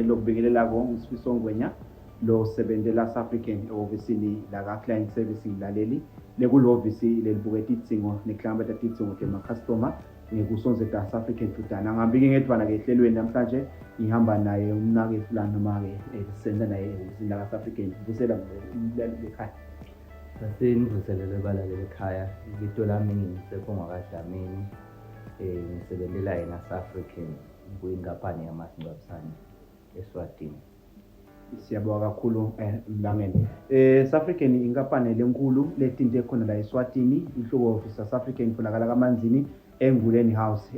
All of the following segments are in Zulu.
lokubikelela Sifiso Ngwenya lo sebenzela South African ehhovisini la ka client servicing laleli lekulovisi lelibuketa idzingo neklambeta tidzingo tema-customer ngekusonze South African futana ngihambike ngedvana ke ehlelweni namhlanje ngihamba naye umnake fulani noma-ke senza naye ehhovisini la ka South African vusela ekhaya. Sasenivuselele balalele ekhaya ibito lami ngisekho ngakadlamini ngisebenzela yena South African kuyinkampani yamasingcwabisane eSwatini. Siyabonga kakhulu Mlangeni. South African inkampani lenkulu letinte khona la eSwatini inhloko office South African itholakala kaManzini eNguleni House.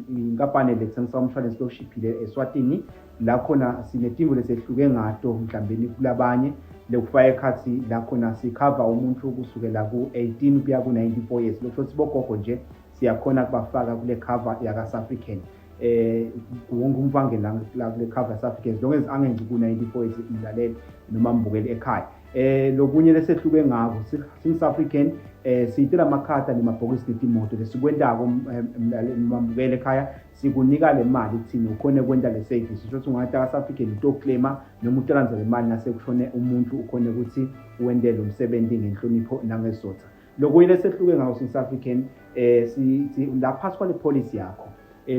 Inkampani lethengisa umshwalense loshiphile eSwatini la khona sinetingo lesehluke ngato mhlambeni kulabanye lekufaka ekhathi la khona sikhava umuntu kusukela ku-18 kuya ku-94 years lokho sibogogo nje siyakhona kubafaka kule cover yaka South African. Wonke umfange la kule cover South African long as angenci ku-94 years imlaleli noma mbukeli ekhaya. Lokunye lesehluke ngako South African siyitela amakhata nemabhokisi letimoto lesikwentako mbukeli ekhaya sikunika le mali kuthini ukhone kwenta le service sho ukuthi ungataka South African utoclaima noma utolanza le mali nase kushone umuntu ukhone ukuthi uwendele umsebenzi ngenhlonipho nangesizotha. Lokunye lesehluke ngako South African la phasi kwale policy yakho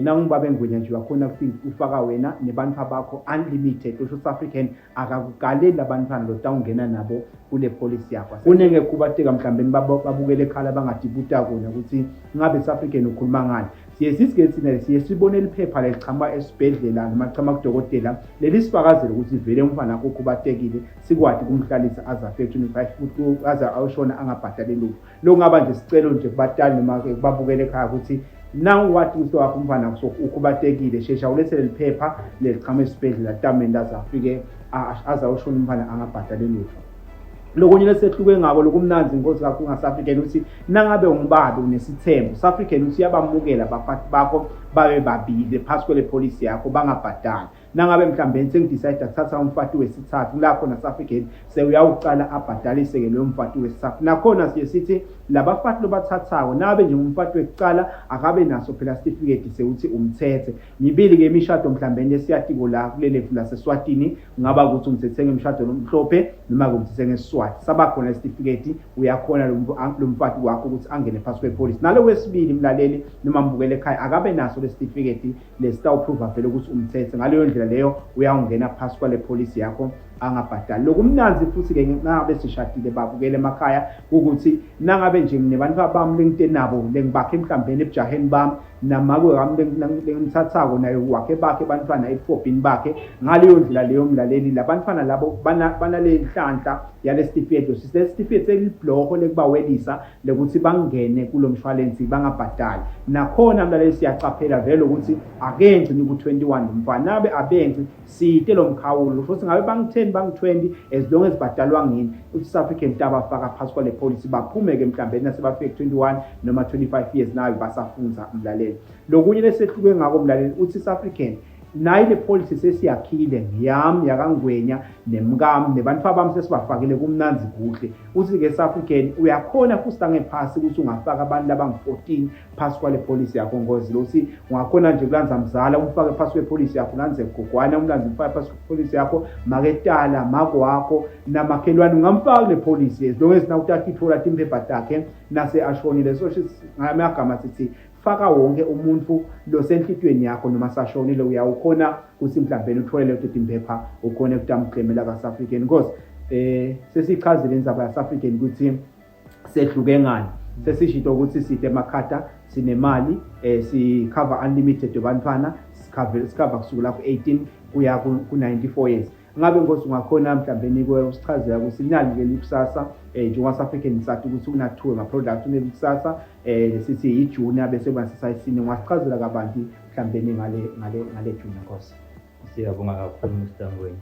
nangibabe Ngwenya nje wakhona ufaka wena nebantu bakho unlimited usho South African akakugaleli abantwana lo tawungena nabo kule policy yakho. Kunenge kubateka mhlambeni babukele ekhala bangadibuta kona ukuthi ngabe South African ukhuluma ngani. Siye sibone liphepha lelichama esibhedlela noma lichama kudokotela leli sifakazela ukuthi vele umfana wakho kubatekile sikwadi kumhlalisa azafe 25 futhi aza awushona angabhadali lutho. Lo ngaba nje sicelo nje kubatali noma babukele ekhaya ukuthi now wathi uso wakho umfana ukubatekile shesha ulethele liphepha lelichama esibhedlela tamenda azafike azawushona umfana angabhadali lutho. Lokunye lesehluke ngabo lokumnanzi inkosi kakhulu ngaSouth African uthi nangabe ungibabe unesithembu South African uthi yabamukela abafati bakho babe babili phasi kwele policy yakho bangabhadali. Nangabe mhlawumbe sengidecide ukuthatha umfati wesithathu la khona South African sewuyawucala abhadalise ke lo mfati wesithathu nakhona sithi labafati lobathathako nabe nje umfati wekucala akabe naso phela certificate sewuthi umthethe ngibili ke imishado mhlawumbe lesiyatiko la kulele fula seSwatini ngaba ukuthi umthethe ngemishado lomhlophe noma kumthethe ngeSwati sabakhona certificate uyakhona lo mfati wakho ukuthi angene phasi kwepolice. Nalo wesibili mlaleli noma mbukele ekhaya akabe naso le certificate lesitaw prove vele ukuthi umthethe ngaleyo ndlela leyo uyangena phasi kwale policy yakho angabhadali. Lokumnanzi futhi ke ngabe sishadile babukele emakhaya ukuthi nangabe nje nebantu abami lengite nabo lengibakhe mhlambeni ebujaheni bami namakwe wami lengithathako nayo wakhe bakhe bantwana e4 bakhe ngaleyo ndlela leyo mlaleli labantwana labo banale nhlanhla yale certificate certificate selibhloko lekubawelisa lekuthi bangene kulo mshwalensi bangabhadali. Nakhona mlaleli siyacaphela vele ukuthi akengci ku21 mfana nabe abenci site lo mkhawulo futhi ngabe bang10 bang20 as long as badalwa ngini uthi South African tabafaka phasi kwale policy baphume ke mhlambe nasebafike 21 noma 25 years nayo basafunza mlaleli. Lokunye lesehluke ngako mlaleli uthi South African nayi le policy sesiyakhile ngiyami yakangwenya nemkami nebantu abami sesibafakile kumnanzi kuhle uthi ke South African uyakhona futhi angephasi ukuthi ungafaka abantu labangu14 phasi kwale policy yakho ngozi lothi ungakhona nje kulanza mzala umfake phasi kwepolicy yakho lanze gogwana umlanzi umfake phasi kwepolicy yakho maketala makwakho namakhelwane ungamfaka le policy as long as na uthatha ithola timphepha takhe nase ashonile so ngamagama sithi faka wonke umuntu lo senhlitweni yakho noma sashonile uyawukhona ukuthi mhlawumbe uthole leyo timphepha ukhona ukutamclaimela ka South African because sesichazile inzaba ya South African ukuthi sehluke ngani sesishito ukuthi sithe emakhata sinemali si cover unlimited abantwana sicover kusukela ku18 kuya ku94 years. Ngabe ngosi ungakhona mhlawumbe nikwe usichazela ukuthi inani ke likusasa njengoba South African sathi ukuthi unathuwe nga product unekusasa sithi iJune bese basisayisini ngasichazela kabanti mhlawumbe ngale June nkosi. Siyabonga kakhulu Mr. Ngwenya.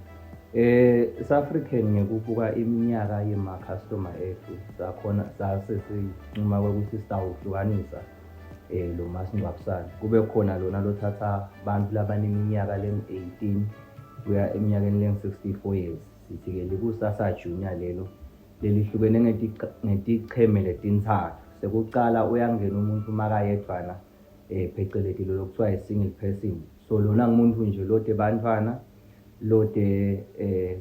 South African ngekubuka iminyaka yema customer ethu sakhona sasesinquma ukuthi sitawuhlukanisa lo masingcwabisane kube khona lona lothatha abantu labaneminyaka lem18 kuya eminyakeni leng64 years sithi ke likusasa junior lelo lelihlukene ngeticheme letintathu. Sekuqala uyangena umuntu makayedwana phecelezi lo kuthiwa single person So lona ngumuntu nje lode bantwana, lode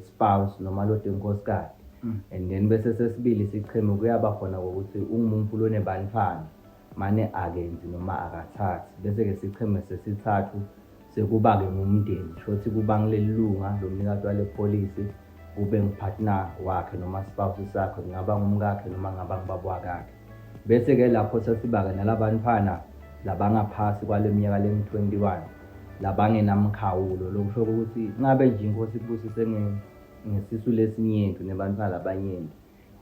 spouse noma lode nkosikazi. And then bese sesibili sicheme kuyaba khona ukuthi ungumuntu lonebantwana mane akenzi noma akathathi. Bese-ke sicheme sesithathu sekuba-ke ngumndeni, shothi kuba ngilelunga lomnikazi wale pholisi, kube ngipartner wakhe noma spouse sakhe, kungaba ngumkakhe noma ngaba ngubaba wakhe. Bese-ke lapho sesiba-ke nalabantwana labangaphasi kwale minyaka lemi-21 labangenamkhawulo, lokusho ukuthi ngabe nje inkosi ibusise ngesisu lesinyenti nebantwana labanyenti,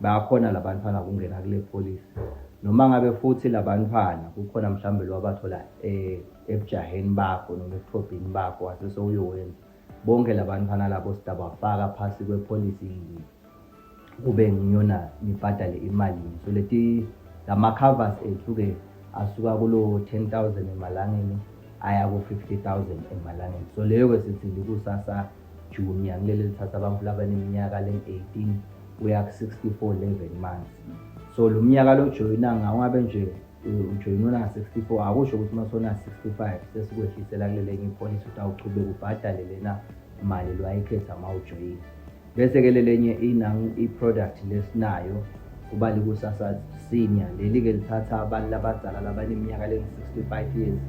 bayakhona labantwana kungena kule pholisi. Noma ngabe futhi labantwana kukhona mhlawumbe lo wabathola ebujaheni bakho noma ebuthobhini bakho wase sewuyowenza, bonke labantwana labo sidabafaka phasi kwepholisi yinye, kube ngiyona nibhadale imali. So lama-covers ethu-ke asuka kulo 10,000 emalangeni aya ku-50,000 emalangeni. So leyo-ke sithi likusasa junior, ngileli lithatha abantu labaneminyaka len-18 kuya ku-64 11 months. So lo mnyaka lo joyina ngabe nje ujoyina na-64, akusho ukuthi masona 65 sesikwehlisela kulelenye ipholisi ukuthi awuchubeke ubhadale lena mali lwayikhetha mawujoyina. Bese-ke lelenye i-product lesinayo kuba likusasa senior, leli-ke lithatha abantu labadala labaneminyaka len-65 years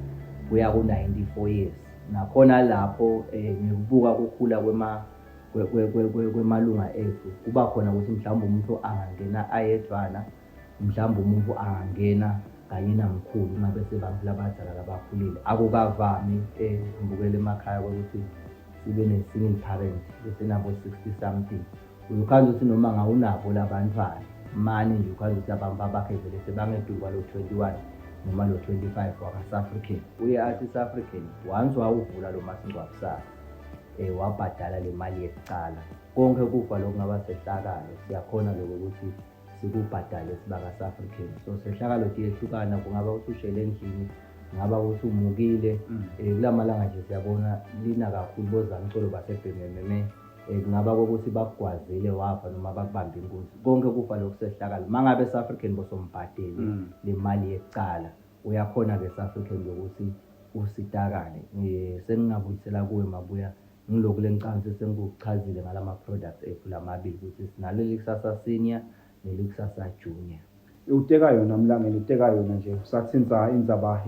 kuya ku-94 years. Nakhona lapho ngikubuka kukhula kwemalunga ethu, kuba khona ukuthi mhlawumbe umuntu angangena ayedwana, mhlawumbe umuntu angangena kanye namkhulu ngabe sebantu labadala labakhulile. Akukavami ngibukele emakhaya ukuthi sibe ne-single parent besenabo 60 something. Ukhaza ukuthi noma ngawunabo labantwana manje nje ukhaza ukuthi abantu abakhe vele sebangeduka kwalo 21 noma lo 25 waka-South-African. Uye athi South-African once wawuvula lo masingcwabisane wabhadala le mali yekucala, konke kufa lokhu kungaba sehlakalo siyakhona lokho ukuthi sikubhadale sibaka-South-African. So sehlakalo tiyehlukana, kungaba ukuthi ushele endlini, kungaba ukuthi umukile. Kulamalanga nje siyabona lina kakhulu bozamcolo basebhemememe, kungaba kokuthi bakugwazile wafa noma bakubambe inkunzi, konke kufa lokhu sehlakalo. Mangabe South-African bosombhadeli le mali yekucala, uyakhona-ke South-African lokuthi usitakale. Sengingabuyisela kuwe Mabuya ngilokhu lengicabanga sengikuchazile ngalama-products ethu lamabili ukuthi sinalo likusasa senior nelikusasa junior. Uteka yona Mlangeni, uteka yona nje usathinza indzaba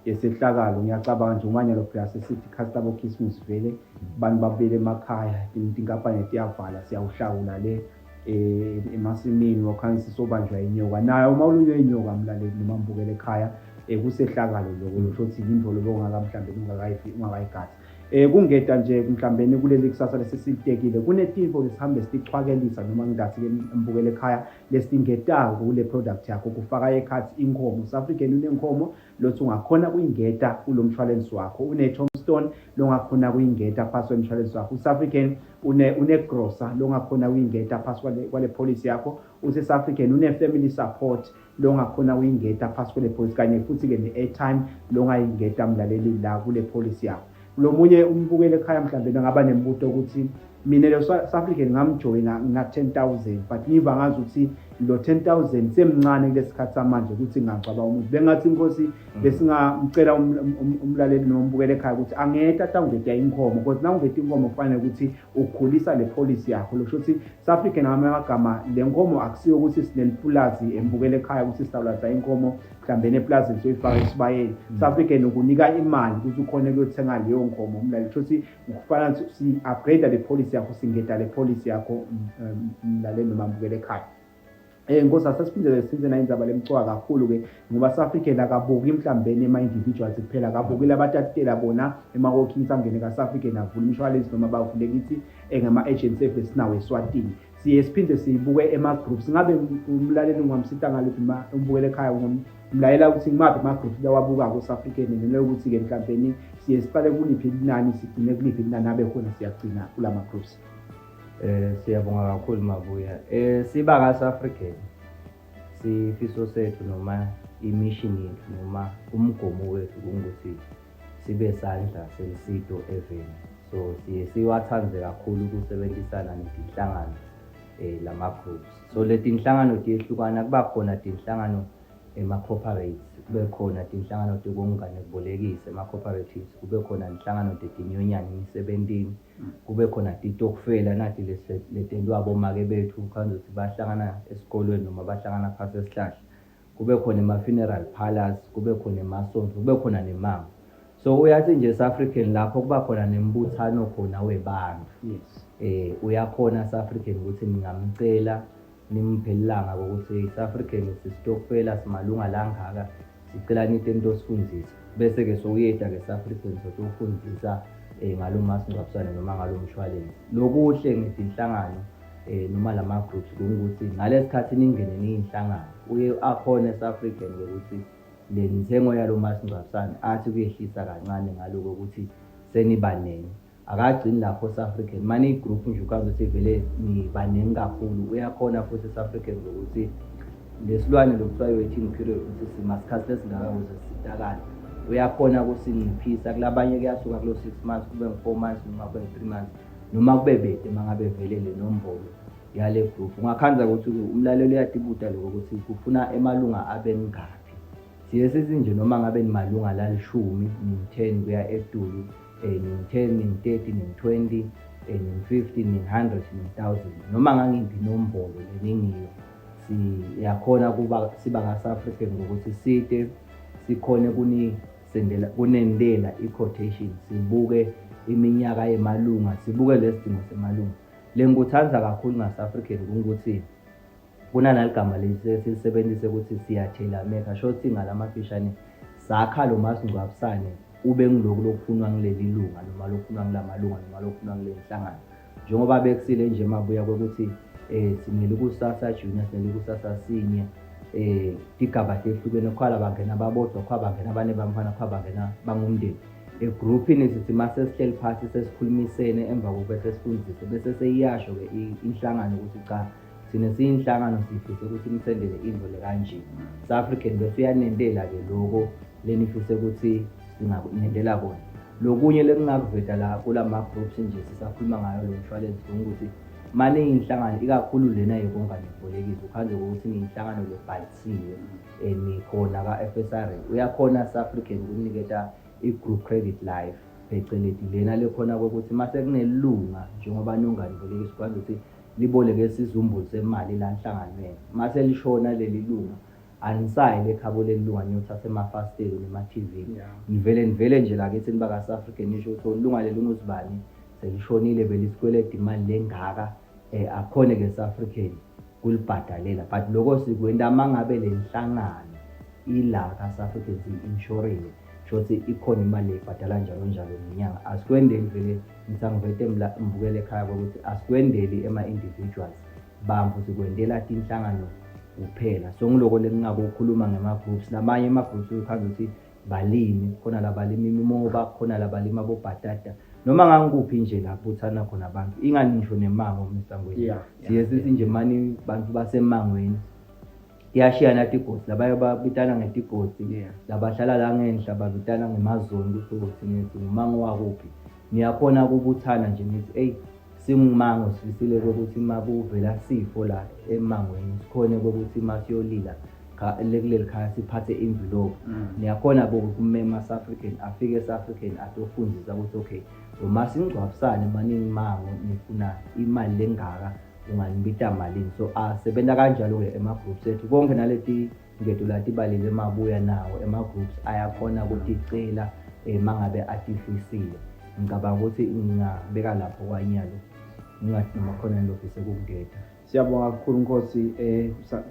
yesehlakalo. Ngiyacabanga nje umanyalo phela sesithi custabo Christmas vele abantu babele emakhaya, inkampani tiyavala, siyawuhlawula le emasimini wakhansi sobanjwa inyoka. Nayo uma ulunywe inyoka Mlaleli noma mbukele ekhaya kusehlakalo lokho, lusho ukuthi into lo ongaka mhlambe ungakayigathi. Kungeda nje mhlambeni kuleli kusasa lesisitekile, kunetifo lesihambe sichwakelisa noma ngidathi-ke mbukele ekhaya lesingedako kule product yakho, kufaka ekhathi inkomo. South-African unenkomo lothi ungakhona kuyingeda kulo mshwalensi wakho, une-tombstone longakhona kuyingeda phasi kwemshwalensi wakho. South-African une-grocer longakhona kuyingeda phasi kwale policy yakho. South-African une-family support longakhona kuyingeda phasi kwale policy, kanye futhi-ke ne-airtime longayingeda Mlaleli la kule policy yakho. Lo munye umbukele ekhaya mhlawumbe ngaba nembuto ukuthi mina lo South-African ngamjoyina ngina-10,000 but ngiva ngazi ukuthi lo 10,000 semncane kulesikhathi samanje ukuthi ngingacaba umuntu. Bengathi inkosi besingamcela umlaleli noma umbukele ekhaya ukuthi angeta tangeta inkomo, because nawungeta inkomo kufanele ukuthi ukhulisa le policy yakho. Lo shothi South-African ngamagama le nkomo akusiyo ukuthi sinelipulazi embukele ekhaya ukuthi sitawulaza inkomo mhlambe nepulazi soyifaka esibayeni. South-African ukunika imali ukuthi ukhone ukuyothenga leyo nkomo Mlaleli. Shothi ukufana si-upgrade le policy yakho, singeda le policy yakho Mlaleli noma mbukele ekhaya. Ngoba sasiphindele sinze na indzaba lemcwa kakhulu-ke ngoba South-African akabuki mhlambeni ema-individuals kuphela, akabukile abatatitela bona ema-working sangene ka-South-African avula imshwalensi noma bavule kithi ngama-agency esinawo eSwatini. Siye siphinde siyibuke ema-groups. Ngabe umlaleli ungamsita ngaliphi umbukele ekhaya, umlayela ukuthi ngimaphi ama-groups lawabuka ko-South-African, ngenxa yokuthi-ke mhlawumbe siye siqale kuliphi inani sigcine kuliphi inani abe khona siyagcina kulama-groups. Siyabonga kakhulu Mabuya. Siba ka-South-African sifiso sethu noma imission yethu noma umgomo wethu kungukuthi sibe sandla selisito eveni. So siye siwathanze kakhulu ukusebenzisana nezinhlangano lama-groups. So leti inhlangano tiyehlukana, kuba khona tinhlangano ema-corporates, kube khona tinhlangano tekongane kubolekise ema-cooperatives, kube khona inhlangano tetinyonyana emisebentini, kube khona titokufela nathi letentiwa bomake bethu khanze ukuthi bahlangana esikolweni noma bahlangana phasi esihlahla, kube khona ema-funeral parlors, kube khona emasonto, kube khona nemango. So uyathi nje South-African lapho kuba khona nembuthano khona webantu. Yes. Uyakhona South-African ukuthi ningamcela nimphelelanga ukuthi South-African sisitokufela simalunga langaka sicela nithi into sifundisa bese ke soyeda ke South-African sotufundisa ngalo masingcwabisane noma ngalo mshwalense. Lokuhle ngezinhlangano noma lama groups ukuthi ngalesikhathi ningene niyinhlangano uye akhona South-African ukuthi le ntengo yalo masingcwabisane athi kuyehlisa kancane ngaloko ukuthi senibanene. Akagcini lapho South-African mani group nje ukwazi ukuthi vele nibanengi kakhulu uyakhona futhi South-African ukuthi lesilwane lokuthiwa waiting period ukuthi simasikhathi lesingaka ukuze sitakane uyakhona ukusinciphisa kulabanye kuyasuka kulo 6 months kube 4 months noma kube 3 months noma kube bede mangabe velele nombolo yale group. Ungakhanza ukuthi umlaleli uyatibuta lokho ukuthi kufuna emalunga abengaphi. Siye sizinje noma ngabe nimalunga la10 ni10 kuya edulu ni10 ni30 ni20 ni50 ni100 ni1000 noma ngangiphi nombolo leningiyo siyakhona kuba siba nga-South African ngokuthi side sikhone kunendela i-quotation sibuke iminyaka yemalunga sibuke lesidingo semalunga. Lengikuthanza kakhulu nga-South African ukuthi kunanaligama lesisebenzise ukuthi siyathela meka shothi ngalamafishane sakha lo masingcwabisane ube ngiloko lokufunwa ngileli lunga noma lokufunwa nglamalunga noma lokufunwa ngile nhlangano njengoba bekusile nje mabuya ukuthi sinele kusasa junior sinele kusasa senior tigaba tehlukene kwala bangena babodwa kwabangena abane bamfana kwabangena bangumndeni egroupini sithi mase sihleli phansi sesikhulumisene emva kokuba sesifundise bese seyiyasho ke inhlangano ukuthi cha sine siyinhlangano sifise ukuthi nisendele indlo kanje. South African bese uyanendela ke lokho lenifise ukuthi singanendela kona. Lokunye lekungakuveta la kulama groups nje sisakhuluma ngayo lo mshwalense ukuthi manje inhlangano ikakhulu lena yekongane kubolekisa ukhanze ukuthi inhlangano lebhalisiwe nikhona ka-FSR uyakhona South African ukuniketa i-group credit life phecelezi lena lekhona ukuthi mase kunelunga njengoba nongane kubolekisa ukhanze ukuthi liboleke sizumbulo semali la nhlanganweni mase lishona leli lunga anisayi lekhabo lelunga niyothatha emafastelo nema-TV nivele nje la kithi niba ka-South African nisho ukuthi lunga lelunga usibani selishonile belisikweleda imali lengaka akhone ke South African kulibhadalela but lokho sikwenda mangabe lenhlangano ila ka South African insurance shothi ikhona imali ebhadala njalo ngenyanga asikwendeli vele ngisangivete mbukele ekhaya ukuthi asikwendeli ema-individuals bamfu sikwendela inhlangano kuphela. So ngiloko lengingakukhuluma ngema-groups namanye ama-groups ukhanze ukuthi balimi khona labalimi imimoba khona labalimi abobhatata noma ngangikuphi nje lapho uthana khona abantu ingani ngisho nemango Mr. Ngweni siye sithi nje mani bantu basemangweni iyashiyana tigoti labaye babitana ngetigoti labahlala la ngenhla babitana ngemazoni ukuthi umango wakuphi niyakhona ukubuthana nje nithi hey singumango sifisile ukuthi makuvela sifo la emangweni sikhone ukuthi masiyolila kuleli khaya siphathe envelope niyakhona bokumema South African afike South African atofundisa ukuthi okay uma singcwabisane maningi mango nifuna imali lengaka unganibita malini so asebenza kanjalo ke ema-groups ethu konke naleti ngedo lati balile mabuya nawo ema-groups ayakhona ukuthi icela mangabe atifisile ngicabanga ukuthi ngingabeka lapho kwanyalo ngathi noma khona lokho sekungeda. Siyabonga kakhulu Nkosi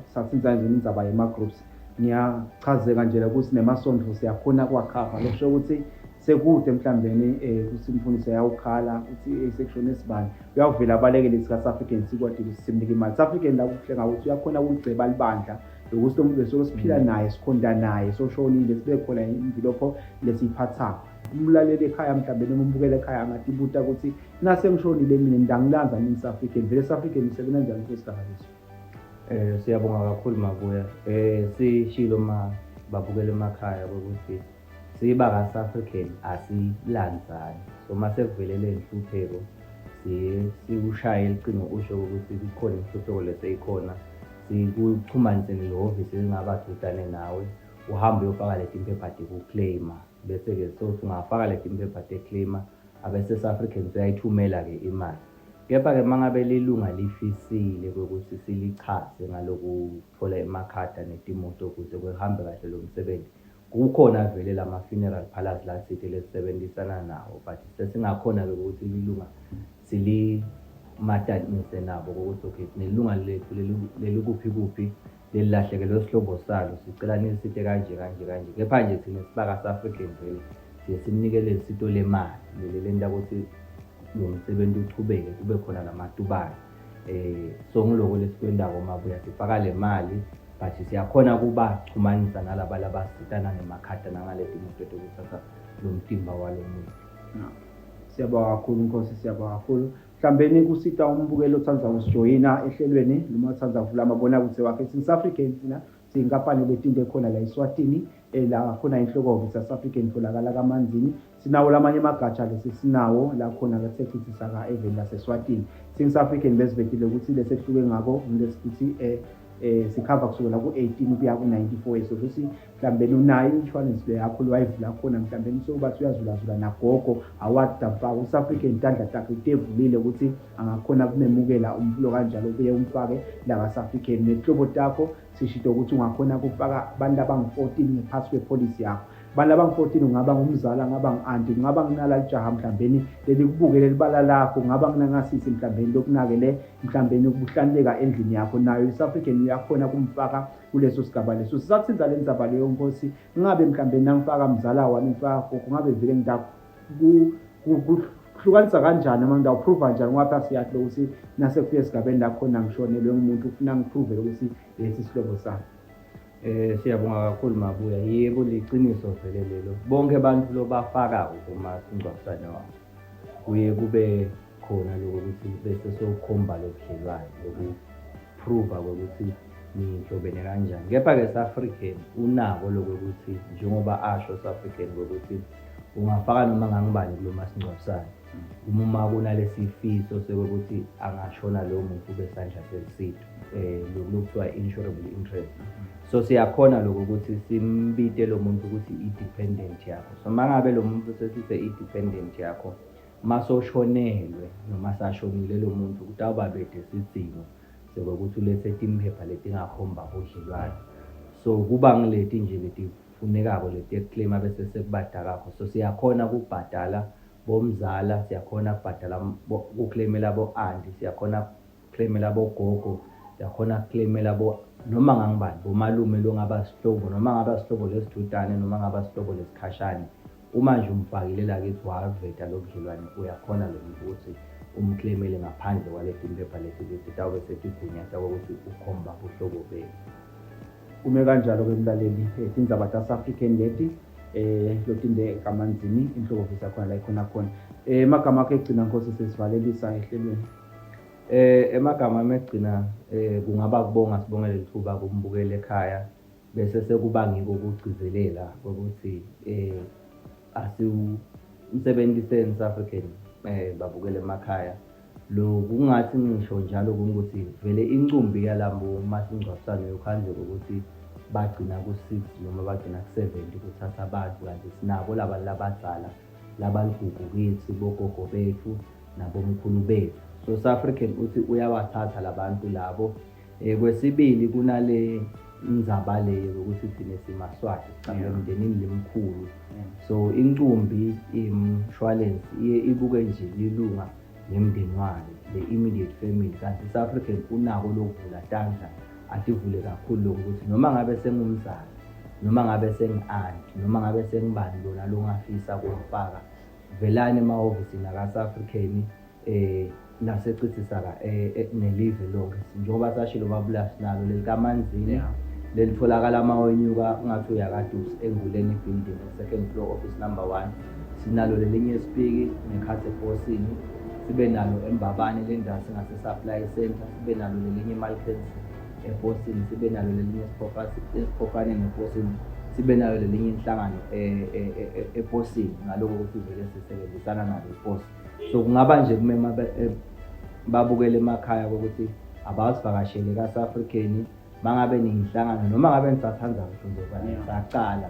sasinza nje indzaba yema-groups ngiyachazeka nje ukuthi nemasonto siyakhona kwakhapha lokusho ukuthi sekude mhlambeni kusimfundise yawukhala ukuthi section esibani uyavela abalekele sika South African sikwadi simnika imali South African la kuhlenga ukuthi uyakhona ukugceba libandla ukuthi umuntu besolo siphila naye sikhonda naye soshonile sibe khona imvilopho lesiphatha umlaleli ekhaya mhlambeni umbukele ekhaya ngathi ibuta ukuthi nase ngishonile mina ndangilanza ni South African vele South African isebenza njani kwesigaba leso. Siyabonga kakhulu mabuya sishilo babukele emakhaya ukuthi siba ka-South African asilanzani so mase kuvelele inhlupheko siye siushaye icingo usho ukuthi kukhona inhlupheko leseyikhona sikuxhumanise nehhovisi elingaba duzane nawe, uhambe uyofaka leti impepha ku-claim-a. Bese-ke ungafaka leti impepha te-claim-a, abe-South African uyayithumela-ke imali. Kepha-ke uma ngabe lilunga lifisile ukuthi silichaze ngalokuthola emakhada netimoto ukuze kuhambe kahle lo msebenzi, kukhona vele lama-funeral parlours la sithi lesisebenzisana nawo, but sesingakhona-ke ukuthi lilunga silimatanise nabo ukuthi okay, nelunga lethu leli kuphi lelilahlekelwe isihlobo salo, sicela nilisithe kanje. Kepha nje thina sibaka African vele siye simnikele isito lemali lenta ukuthi lo msebenzi uchubeke, kube khona namatubane. So ngiloko lesikwendako mabuya sifaka le mali, but siyakhona kubaxhumanisa nalaba labasitana ngemakhada nangaleti moto ukuthatha lo mtimba walo muntu. Siyabonga kakhulu Nkosi, siyabonga kakhulu. Mhlawumbe kusita umbukelo othanda usijoyina ehlelweni noma othanda ukuvula amabonakude wakhe. South African thina siyinkampani letinto ekhona la eSwatini, la khona inhloko South African tholakala kaManzini. Sinawo lamanye amagatsha sinawo la khona ngasechithi saka event laseSwatini. South African besivekile ukuthi lesehluke ngako ngilesithi sikhava kusukela ku-18 kuya ku-94 years. Ukuthi mhlawumbe unayo i-insurance le yakho wayivula khona, mhlawumbe sokubathi uyazulazula nagogo awadafaka u-South African intandla takhe itevulile ukuthi angakhona kumemukela umfulo kanjalo ubuye umfake la ka-South African. Nehlobo takho sishito ukuthi ungakhona kufaka abantu abangu-14 ngaphansi kwepolicy yakho. Abantu abangu-14 ungaba ngumzala, ngaba ngu-anti, ngaba nginala lijaha mhlawumbe leli kubukele libala lakho, ngaba nginangasisi mhlawumbe lokunakele mhlawumbe ukuhlanzeka endlini yakho, nayo i-South African uyakhona kumfaka kuleso sigaba leso. Sisathinza le ndzaba leyo Nkosi, ngabe mhlawumbe nangifaka mzala wami ngifaka gogo, ngabe vele kuhlukanisa kanjani uma ngidawuprova njani ngoba siyahle ukuthi nasekufike esigabeni lakhona ngishonelwe ngumuntu ufuna ngiprove ukuthi lesi sihlobo sami. Siyabonga kakhulu Mabuya. Yebo, liqiniso vele lelo. Bonke abantu lobafaka umasingcwabisane wabo kuye kube khona lokuthi bese sokhomba lobudlelwane lokuprova ukuthi nihlobene kanjani. Kepha-ke South African unako lokuthi njengoba asho South African ukuthi ungafaka noma ngangibani kulo masingcwabisane uma kunalesifiso sokuthi angashona lowo muntu besandla sesitho, lokuthiwa insurable interest. So siyakhona lokho ukuthi simbite lo muntu ukuthi i-dependent yakho. So mangabe lo muntu sesithe i-dependent yakho masoshonelwe noma sashonile lo muntu ukuthi awubabede isidingo sokuthi ulethe impepha letingakhomba ubudlelwane. So kuba ngileti nje letifunekako leti eclaim bese sekubadakakho. So siyakhona ukubhadala bomzala, siyakhona ukubhadala ukuclaimela bo-anti, siyakhona ukuclaimela bogogo, siyakhona ukuclaimela noma ngangibani bomalume lo ngaba sihlobo noma ngaba sihlobo lesithutane noma ngaba sihlobo lesikhashane. Uma nje umfakile la kithi waveta lobudlelwane uyakhona lo muntu ukuthi umclaimele ngaphandle kwaleti impepha leti tawube setigunyata ukuthi ukhomba uhlobo bethu. Ume kanjalo ke mlaleli, indzaba ta South African leti lotinde kaManzini inhloko visa khona la khona. Magama akhe egcina Nkosi sesivalelisa ehlelweni. Emagama amegcina kungaba kubonga, sibongele lithuba kumbukele ekhaya bese sekuba ngiko ukugcizelela ukuthi asiwusebenziseni South African babukele emakhaya. Lo kungathi ngisho njalo ukuthi vele incumbi yalambo masingcwabisane yokhandle ukuthi bagcina ku-6 noma bagcina ku-70 kuthatha abantu, kanti sinabo laba labadzala labaligugu kithi bogogo bethu nabomkhulu bethu. So South African uthi uyawathatha labantu labo. Kwesibili kunale indzaba leyo ukuthi thina simaswati siqhamuka emndenini lemkhulu. So incumbi insurance iye ibuke nje lilunga nemndeni wakhe, the immediate family. Kanti South African unako lokuvula tandla, ativule kakhulu ukuthi noma ngabe sengumzala noma ngabe sengi-anti noma ngabe sengibani lona longafisa kumfaka, velane emahhovisi naka-South African nasecithi saka nelive lonke. Njengoba sashilo babula sinalo lelikaManzini lelitholakala amawenyuka ngathi uyakadusi enguleni building second floor office number 1. Sinalo lelinye esipiki nekhathe eposini, sibe nalo eMbabane lendawo singase-supply center, sibe nalo lelinye eMalkens eposini, sibe nalo lelinye esiphofane neposini, sibe nalo lelinye inhlangano eposini. Ngaloko ukuthi vele sisebenzisana nalo iposi. So kungaba nje kumema babukele emakhaya ukuthi abasivakashele ka-South African mangabe niyihlangana noma ngabe nisathanza ngisho nje saqala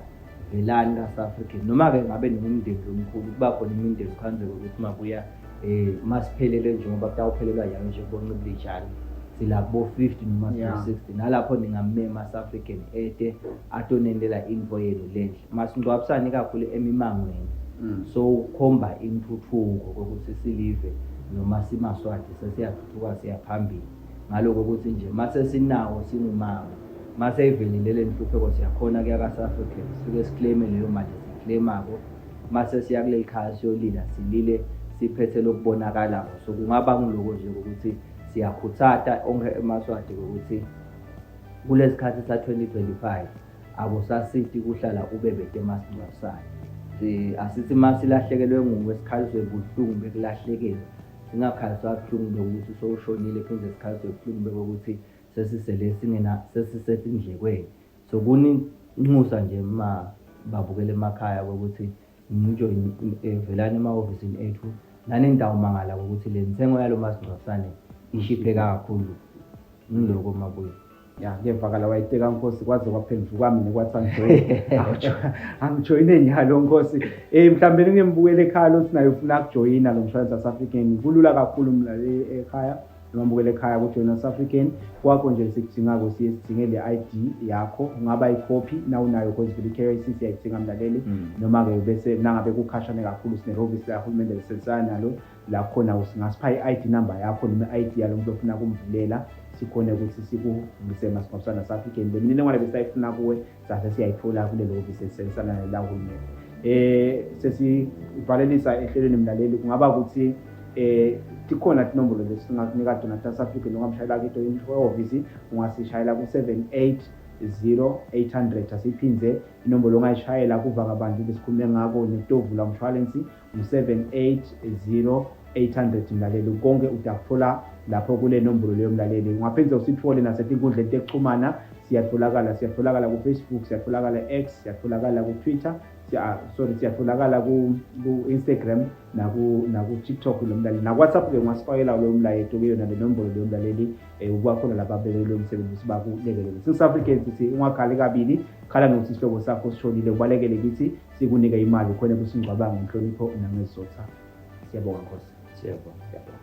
velani ka-South African noma-ke ngabe nomndeni omkhulu kuba khona imindeni kuhanjwe ukuthi mabuya masiphelele njengoba kutawuphelelwa yayo nje bonqiblijani sila kubo 50 noma 60 nalapho ningamema African atonendela info yenu lenhle masingcwabisane kakhulu emimangweni so ukhomba intuthuko ukuthi silive noma simaswati sesiyathuthuka siyaphambili ngaloko ukuthi nje mase sinawo singumango mase ivelile le nhlupheko siyakhona kuya ka-South African sifike siclaim leyo mali siclaimako mase siya kuleli khaya siyolila silile siphethe lokubonakalayo so kungaba ngiloko nje ukuthi siyakhuthata onke emaswati ukuthi kulesi khathi sa-2025 akusasithi kuhlala ubebede masingcwabisane asithi masilahlekelwe ngokwesikhathi sobuhlungu bekulahlekelwe singakhaliswa buhlungu bokuthi sowushonile phinde sikhaliswe buhlungu bokuthi sesisendlekweni so kuninxusa nje babukele emakhaya ukuthi ngijoyine velani ema-ofisini ethu nanendawo mangala ukuthi le ntsengo yalo masingcwabisane ishiphe kakhulu ngiloko mabuye ngiyevakala wayiteka Nkosi kwaze kwaphendula kwami nekwathi angijoyine njalo Nkosi mhlawumbe ngembukele ekhaya lothi nayo ufuna ukujoyina lo mshwalense South African kulula kakhulu ekhaya noma mbukele ekhaya kujoyina South African kwakho nje sikudingako siye sidinge le ID yakho ungaba icopy na unayo because vele KYC siyayidinga mlaleli noma ke bese nangabe kukhashane kakhulu sinehhovisi la hulumende lisenzana nalo la khona usingasipha i-ID number yakho noma i-ID yalo muntu ofuna kumvulela sikhona ukuthi sikuvulise masingcwabisane South African le mininingwane besayifuna kuwe sahle siyayithola kulelo hhovisi elisenzana la hulumende sesivalelisa ehlelweni mlaleli kungaba ukuthi tikhona inombolo lesingakunika tona South African ungamshayela kitho ihhovisi ungasishayela ku-780-800 asiphinze inombolo ongayishayela kuva ngabantu besikhulume ngako netovula umshwalensi u-780-800 mlaleli konke utakuthola lapho kule nombolo leyo mlaleli ungaphinde usithole nasetinkundleni tekuxhumana siyatholakala ku-Facebook siyatholakala X siyatholakala ku-Twitter siyatholakala ku-Instagram naku-TikTok lo mlaleli na-WhatsApp ke ungasifakela lo mlayeto kuyona le nombolo leyo mlaleli ukwakhona lapha ababekele umsebenzi bakulekelele South African sithi ungakhali kabili khala nokuthi isihlobo sakho sishonile ubalekele kithi sikunike imali khona kusingcwabanga inhlonipho nangesizotha siyabonga Nkosi siyabonga